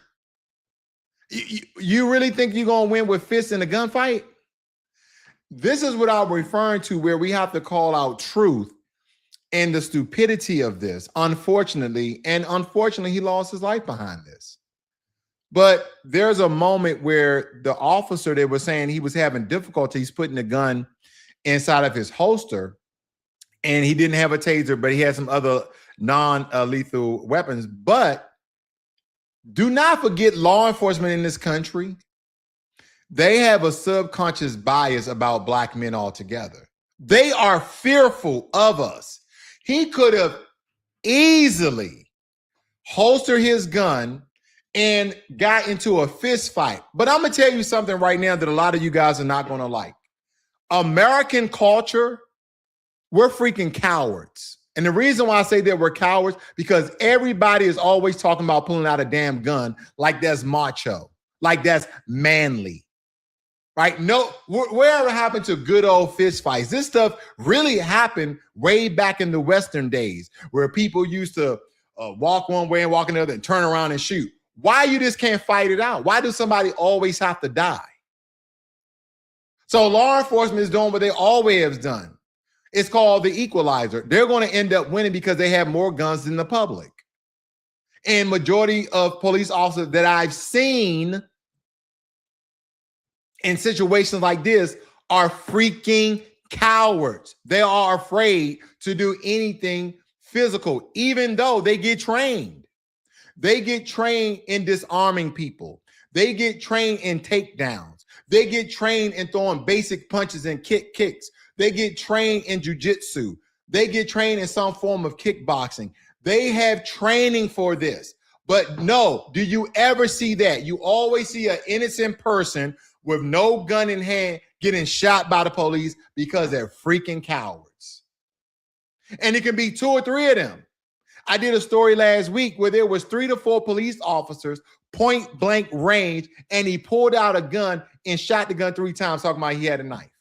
You really think you're going to win with fists in a gunfight? This is what I'm referring to, where we have to call out truth and the stupidity of this, unfortunately. And unfortunately, he lost his life behind this. But there's a moment where the officer, they were saying he was having difficulties putting the gun inside of his holster, and he didn't have a taser, but he had some other non-lethal weapons. But do not forget, law enforcement in this country, they have a subconscious bias about black men altogether. They are fearful of us. He could have easily holstered his gun and got into a fist fight. But I'm going to tell you something right now that a lot of you guys are not going to like. American culture, we're freaking cowards. And the reason why I say that we're cowards, because everybody is always talking about pulling out a damn gun like that's macho, like that's manly, right? No, whatever happened to good old fist fights? This stuff really happened way back in the Western days, where people used to walk one way and walk another and turn around and shoot. Why you just can't fight it out? Why does somebody always have to die? So law enforcement is doing what they always have done. It's called the equalizer. They're going to end up winning because they have more guns than the public. And majority of police officers that I've seen in situations like this are freaking cowards. They are afraid to do anything physical, even though they get trained. They get trained in disarming people. They get trained in takedowns. They get trained in throwing basic punches and kicks. They get trained in jujitsu. They get trained in some form of kickboxing. They have training for this. But no, do you ever see that? You always see an innocent person with no gun in hand getting shot by the police because they're freaking cowards. And it can be 2 or 3 of them. I did a story last week where there was 3 to 4 police officers, point blank range, and he pulled out a gun and shot the gun 3 times, talking about he had a knife.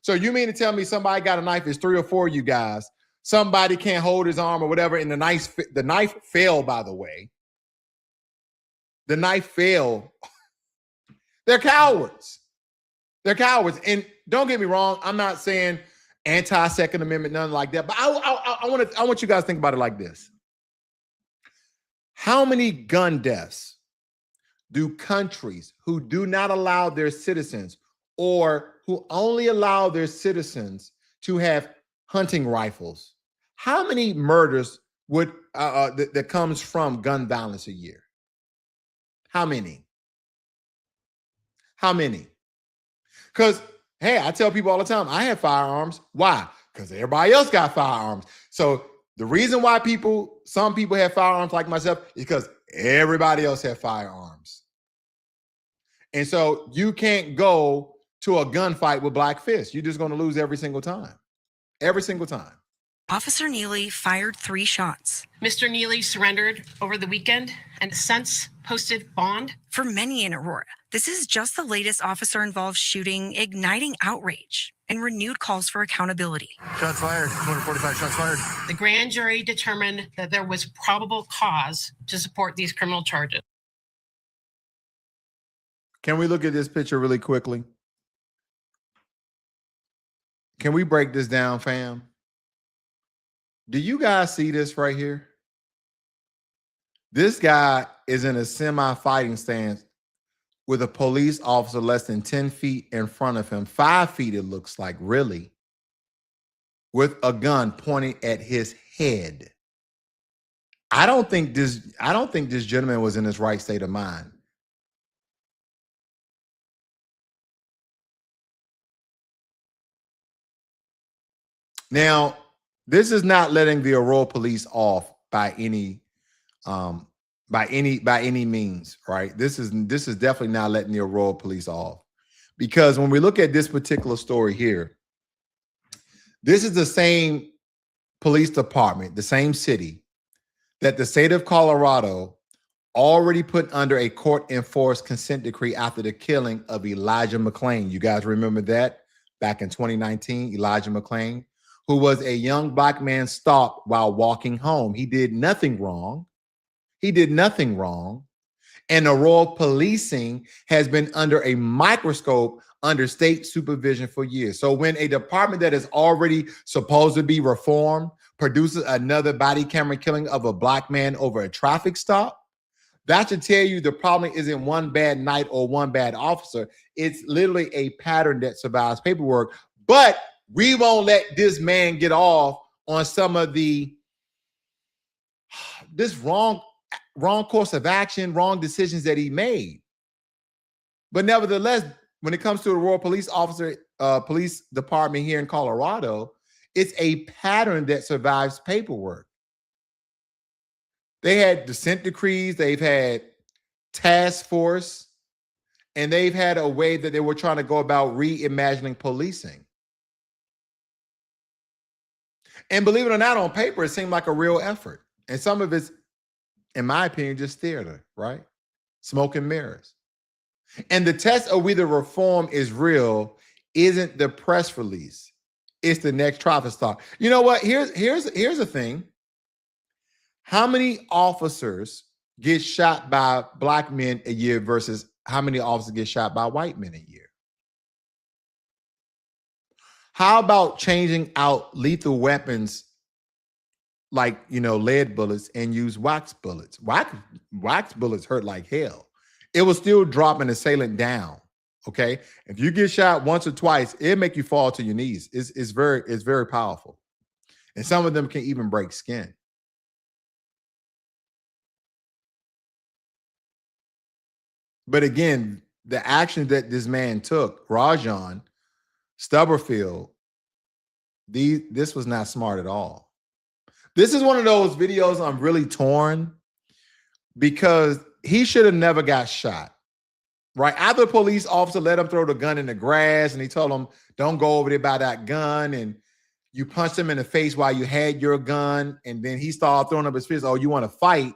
So you mean to tell me somebody got a knife? It's 3 or 4 of you guys. Somebody can't hold his arm or whatever, and the knife fell, by the way. The knife fell. They're cowards. They're cowards. And don't get me wrong, I'm not saying anti-Second Amendment, nothing like that. But I want you guys to think about it like this. How many gun deaths do countries who do not allow their citizens, or who only allow their citizens to have hunting rifles, how many murders would that comes from gun violence a year? How many? How many? Because, hey, I tell people all the time, I have firearms. Why? Because everybody else got firearms. So the reason why some people have firearms like myself is because everybody else have firearms. And so you can't go to a gunfight with black fists. You're just going to lose every single time. Every single time. Officer Neely fired 3 shots. Mr. Neely surrendered over the weekend and has since posted bond. For many in Aurora, this is just the latest officer-involved shooting, igniting outrage and renewed calls for accountability. Shots fired. 245 shots fired. The grand jury determined that there was probable cause to support these criminal charges. Can we look at this picture really quickly? Can we break this down, fam? Do you guys see this right here? This guy is in a semi-fighting stance with a police officer less than 10 feet in front of him, 5 feet it looks like, really, with a gun pointing at his head. I don't think this gentleman was in his right state of mind. Now, this is not letting the Aurora police off by any means, right? This is definitely not letting the Aurora police off, because when we look at this particular story here, this is the same police department, the same city that the state of Colorado already put under a court-enforced consent decree after the killing of Elijah McClain. You guys remember that back in 2019, Elijah McClain, who was a young Black man stopped while walking home. He did nothing wrong. And Aurora policing has been under a microscope under state supervision for years. So when a department that is already supposed to be reformed produces another body camera killing of a Black man over a traffic stop, that should tell you the problem isn't one bad night or one bad officer. It's literally a pattern that survives paperwork. But we won't let this man get off on some of this wrong course of action, wrong decisions that he made. But nevertheless, when it comes to the Aurora police department here in Colorado, it's a pattern that survives paperwork. They had dissent decrees, they've had task force, and they've had a way that they were trying to go about reimagining policing. And believe it or not, on paper, it seemed like a real effort. And some of it's, in my opinion, just theater, right? Smoke and mirrors. And the test of whether reform is real isn't the press release. It's the next traffic stop. You know what? Here's the thing. How many officers get shot by Black men a year versus how many officers get shot by white men a year? How about changing out lethal weapons like, lead bullets and use wax bullets? Wax bullets hurt like hell. It will still drop an assailant down, okay? If you get shot once or twice, it'll make you fall to your knees. It's very powerful. And some of them can even break skin. But again, the action that this man took, Rajon Stubblefield, this was not smart at all. This is one of those videos I'm really torn, because he should have never got shot, right? After the police officer let him throw the gun in the grass and he told him, don't go over there by that gun, and you punched him in the face while you had your gun, and then he started throwing up his fist, oh, you want to fight?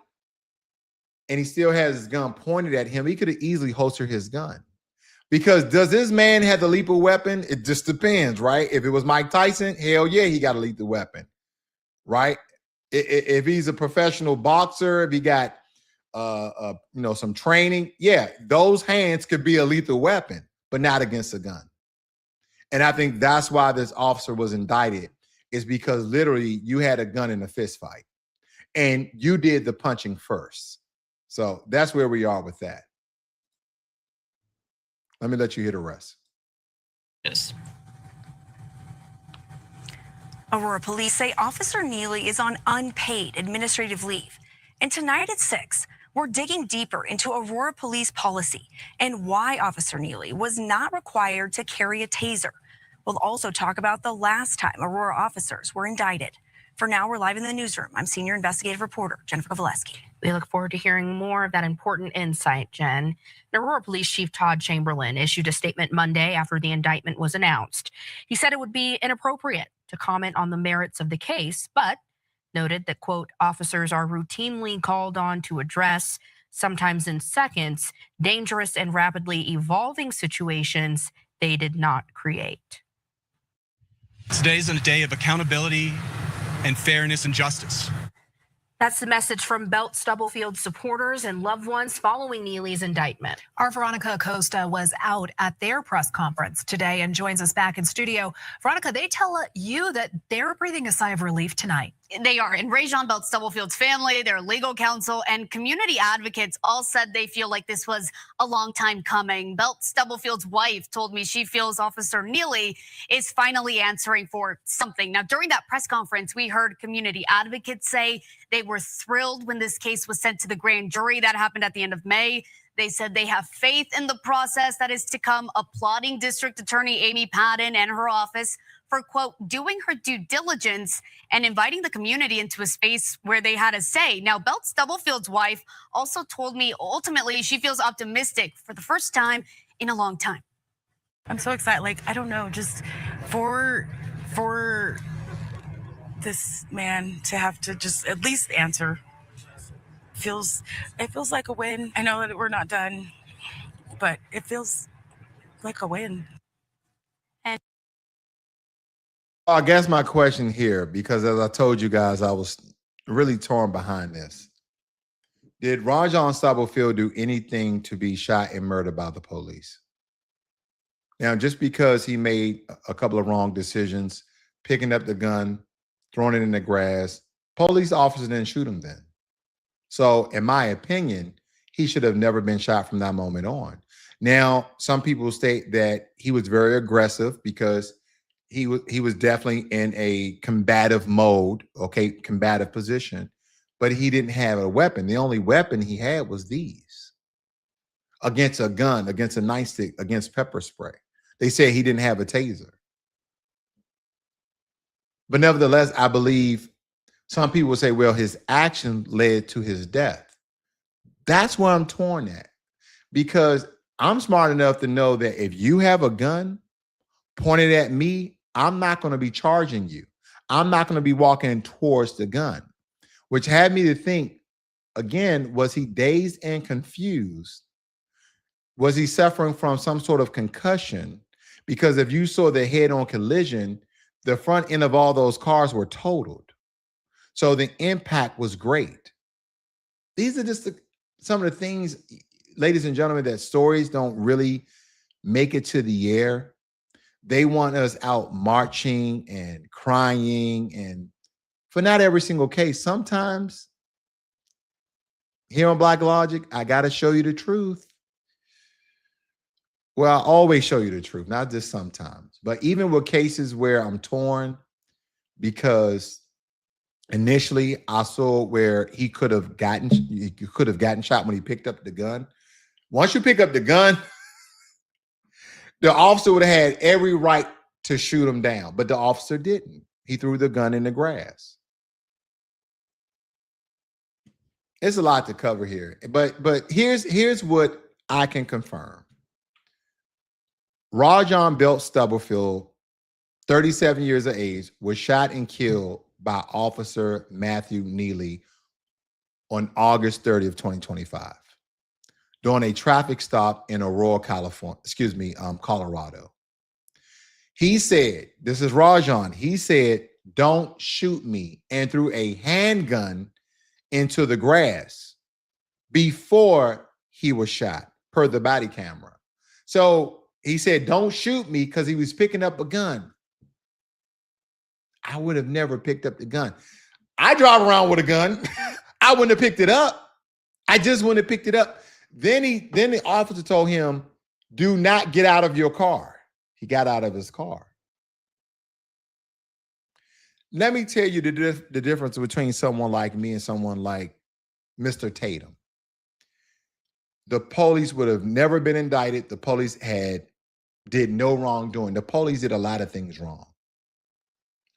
And he still has his gun pointed at him. He could have easily holstered his gun. Because does this man have the lethal weapon? It just depends, right? If it was Mike Tyson, hell yeah, he got a lethal weapon, right? If he's a professional boxer, if he got some training, yeah, those hands could be a lethal weapon, but not against a gun. And I think that's why this officer was indicted, is because literally you had a gun in a fist fight and you did the punching first. So that's where we are with that. Let me let you hear the rest. Yes. Aurora police say Officer Neely is on unpaid administrative leave. And tonight at 6, we're digging deeper into Aurora police policy and why Officer Neely was not required to carry a taser. We'll also talk about the last time Aurora officers were indicted. For now, we're live in the newsroom. I'm senior investigative reporter Jennifer Kovaleski. We look forward to hearing more of that important insight, Jen. Aurora Police Chief Todd Chamberlain issued a statement Monday after the indictment was announced. He said it would be inappropriate to comment on the merits of the case, but noted that, quote, officers are routinely called on to address, sometimes in seconds, dangerous and rapidly evolving situations they did not create. Today is a day of accountability and fairness and justice. That's the message from Belt-Stubblefield supporters and loved ones following Neely's indictment. Our Veronica Acosta was out at their press conference today and joins us back in studio. Veronica, they tell you that they're breathing a sigh of relief tonight. They are. And Rajon Belt-Stubblefield's family, their legal counsel, and community advocates all said they feel like this was a long time coming. Belt-Stubblefield's wife told me she feels Officer Neely is finally answering for something. Now, during that press conference, we heard community advocates say they were thrilled when this case was sent to the grand jury. That happened at the end of May. They said they have faith in the process that is to come, applauding District Attorney Amy Padden and her office for, quote, doing her due diligence and inviting the community into a space where they had a say. Now, Belt-Stubblefield's wife also told me ultimately she feels optimistic for the first time in a long time. I'm so excited. Like, I don't know, just for this man to have to just at least answer. It feels like a win. I know that we're not done, but it feels like a win. I guess my question here, because as I told you guys, I was really torn behind this. Did Rajon Stubblefield do anything to be shot and murdered by the police? Now, just because he made a couple of wrong decisions, picking up the gun, throwing it in the grass, police officers didn't shoot him then. So in my opinion, he should have never been shot from that moment on. Now, some people state that he was very aggressive because he was definitely in a combative mode, okay, combative position, but he didn't have a weapon. The only weapon he had was these. Against a gun, against a nightstick, against pepper spray. They say he didn't have a taser. But nevertheless, I believe some people say, well, his action led to his death. That's where I'm torn at, because I'm smart enough to know that if you have a gun pointed at me, I'm not going to be charging you. I'm not going to be walking towards the gun, which had me to think, again, was he dazed and confused? Was he suffering from some sort of concussion? Because if you saw the head-on collision, the front end of all those cars were totaled. So the impact was great. These are just some of the things, ladies and gentlemen, that stories don't really make it to the air. They want us out marching and crying, and for not every single case. Sometimes here on Blacklogic, I got to show you the truth. Well, I always show you the truth, not just sometimes. But even with cases where I'm torn, because initially I saw where he could have gotten shot when he picked up the gun. Once you pick up the gun, the officer would have had every right to shoot him down, but the officer didn't. He threw the gun in the grass. It's a lot to cover here, but here's what I can confirm. Rajon Belt-Stubblefield, 37 years of age, was shot and killed by Officer Matthew Neely on August 30th, 2025. During a traffic stop in Aurora, Colorado. He said, this is Rajon, he said, "Don't shoot me," and threw a handgun into the grass before he was shot, per the body camera. So he said, "Don't shoot me," because he was picking up a gun. I would have never picked up the gun. I drive around with a gun. I wouldn't have picked it up. I just wouldn't have picked it up. Then the officer told him, "Do not get out of your car." He got out of his car. Let me tell you the difference between someone like me and someone like Mr. Tatum. The police would have never been indicted. The police did no wrongdoing. The police did a lot of things wrong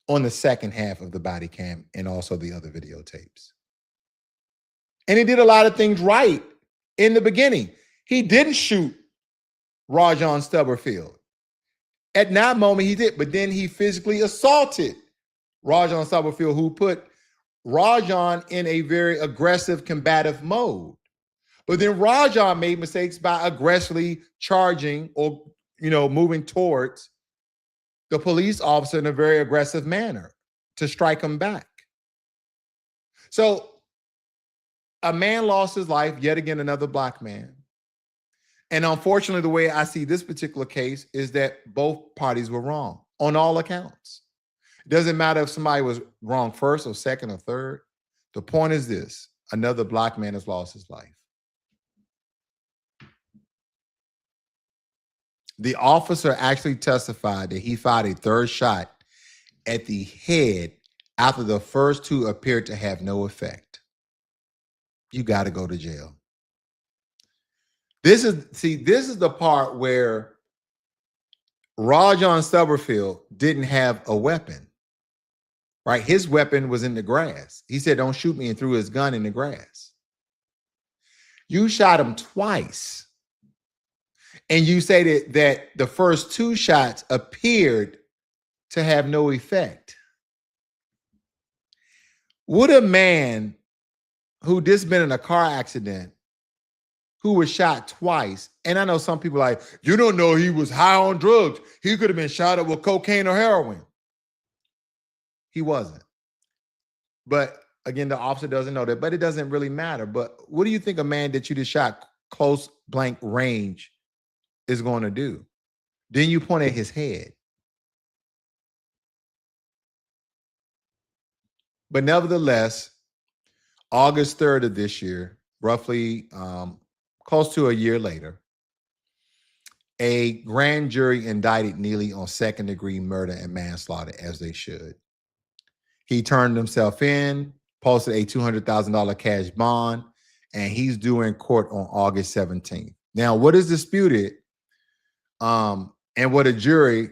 on the second half of the body cam and also the other videotapes. And he did a lot of things right in the beginning. He didn't shoot Rajon Stubblefield. At that moment he did, but then he physically assaulted Rajon Stubblefield, who put Rajon in a very aggressive, combative mode. But then Rajon made mistakes by aggressively charging or, moving towards the police officer in a very aggressive manner to strike him back. So a man lost his life, yet again, another black man. And unfortunately, the way I see this particular case is that both parties were wrong on all accounts. It doesn't matter if somebody was wrong first or second or third. The point is this: another black man has lost his life. The officer actually testified that he fired a third shot at the head after the first two appeared to have no effect. You got to go to jail. This is the part where Rajon Stubblefield didn't have a weapon, right? His weapon was in the grass. He said, "Don't shoot me," and threw his gun in the grass. You shot him twice. And you say that the first two shots appeared to have no effect. Would a man who just been in a car accident, who was shot twice, and I know some people are like, you don't know he was high on drugs. He could have been shot up with cocaine or heroin. He wasn't. But again, the officer doesn't know that, but it doesn't really matter. But what do you think a man that you just shot close blank range is going to do? Then you point at his head. But nevertheless, August 3rd of this year, roughly close to a year later, a grand jury indicted Neely on second-degree murder and manslaughter, as they should. He turned himself in, posted a $200,000 cash bond, and he's due in court on August 17th. Now, what is disputed, and what a jury,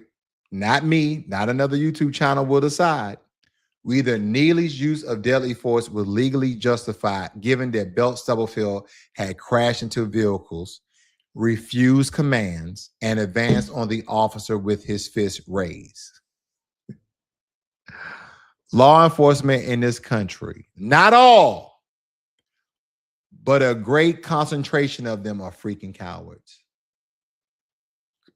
not me, not another YouTube channel, will decide, whether Neely's use of deadly force was legally justified, given that Belt-Stubblefield had crashed into vehicles, refused commands, and advanced on the officer with his fist raised. Law enforcement in this country, not all, but a great concentration of them are freaking cowards.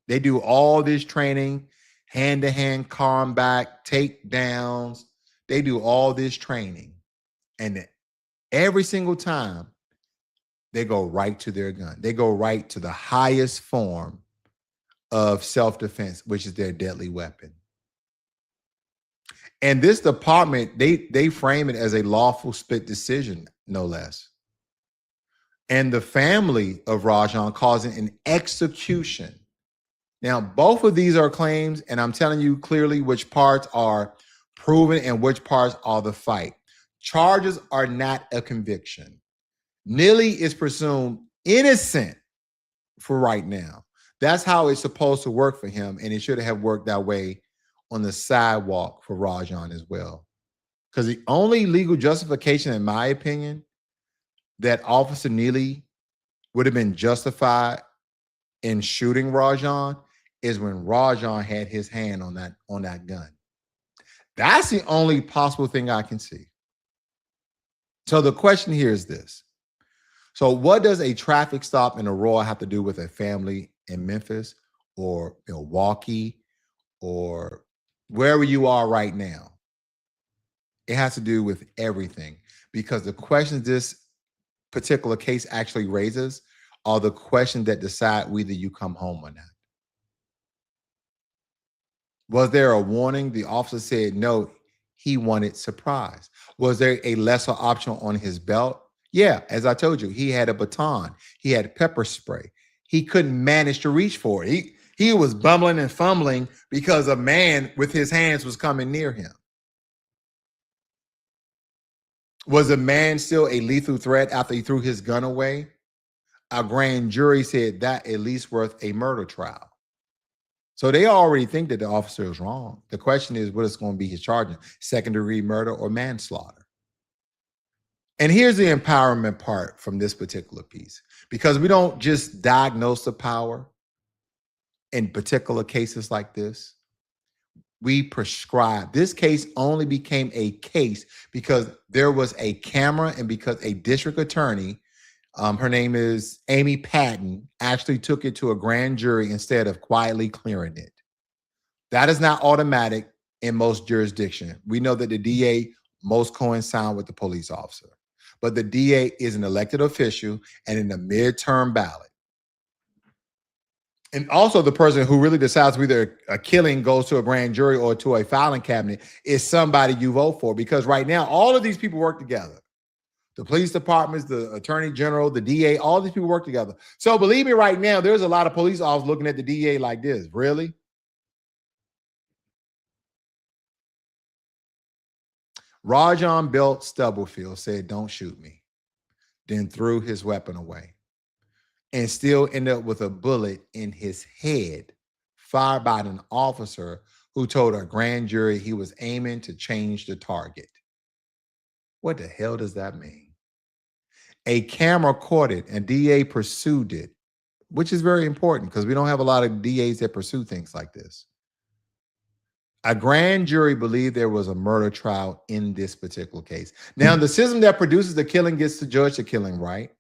They do all this training, hand-to-hand combat, takedowns. They do all this training, and every single time they go right to their gun. They go right to the highest form of self-defense, which is their deadly weapon. And this department, they frame it as a lawful split decision, no less. And the family of Rajon calls it an execution. Now, both of these are claims, and I'm telling you clearly which parts are proven and which parts are the fight. Charges are not a conviction. Neely is presumed innocent for right now. That's how it's supposed to work for him, and it should have worked that way on the sidewalk for Rajon as well. Because the only legal justification, in my opinion, that Officer Neely would have been justified in shooting Rajon is when Rajon had his hand on that gun. That's the only possible thing I can see. So the question here is this. So what does a traffic stop in Aurora have to do with a family in Memphis or Milwaukee or wherever you are right now? It has to do with everything, because the questions this particular case actually raises are the questions that decide whether you come home or not. Was there a warning? The officer said no, he wanted surprise. Was there a lesser option on his belt? Yeah, as I told you, he had a baton. He had pepper spray. He couldn't manage to reach for it. He was bumbling and fumbling because a man with his hands was coming near him. Was the man still a lethal threat after he threw his gun away? A grand jury said that at least worth a murder trial. So they already think that the officer is wrong. The question is, what is going to be his charging? Second-degree murder or manslaughter? And here's the empowerment part from this particular piece, because we don't just diagnose the power in particular cases like this. We prescribe. This case only became a case because there was a camera and because a district attorney, her name is Amy Patton, actually took it to a grand jury instead of quietly clearing it. That is not automatic in most jurisdictions. We know that the DA most coincide with the police officer, but the DA is an elected official and in the midterm ballot. And also the person who really decides whether a killing goes to a grand jury or to a filing cabinet is somebody you vote for. Because right now, all of these people work together. The police departments, the attorney general, the DA, all these people work together. So believe me right now, there's a lot of police officers looking at the DA like this. Really? Rajon Belt-Stubblefield said, "Don't shoot me," then threw his weapon away and still ended up with a bullet in his head fired by an officer who told a grand jury he was aiming to change the target. What the hell does that mean? A camera caught it and DA pursued it, which is very important because we don't have a lot of DAs that pursue things like this. A grand jury believed there was a murder trial in this particular case. Now, the system that produces the killing gets to judge the killing, right?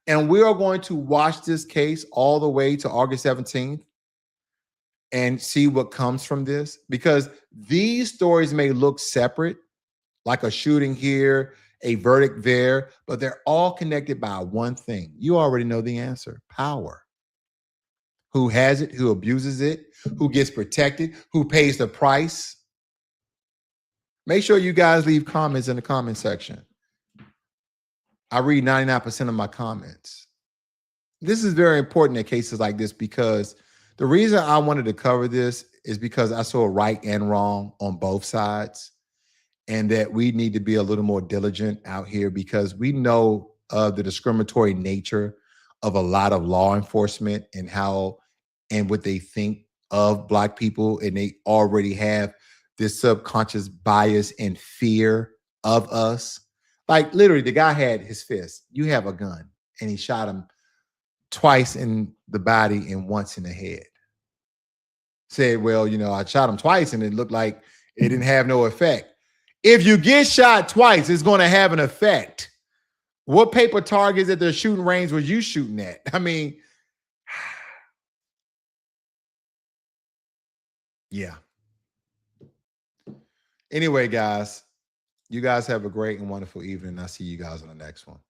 And we are going to watch this case all the way to August 17th and see what comes from this, because these stories may look separate, like a shooting here, a verdict there, but they're all connected by one thing. You already know the answer: power. Who has it, who abuses it, who gets protected, who pays the price. Make sure you guys leave comments in the comment section. I read 99% of my comments. This is very important in cases like this, because the reason I wanted to cover this is because I saw right and wrong on both sides, and that we need to be a little more diligent out here, because we know the discriminatory nature of a lot of law enforcement and how and what they think of Black people, and they already have this subconscious bias and fear of us. Like, literally, the guy had his fist. You have a gun, and he shot him twice in the body and once in the head. Said, well, you know, I shot him twice and it looked like it didn't have no effect. If you get shot twice, it's going to have an effect. What paper targets at the shooting range was you shooting at? I mean, yeah. Anyway, guys, you guys have a great and wonderful evening. I'll see you guys on the next one.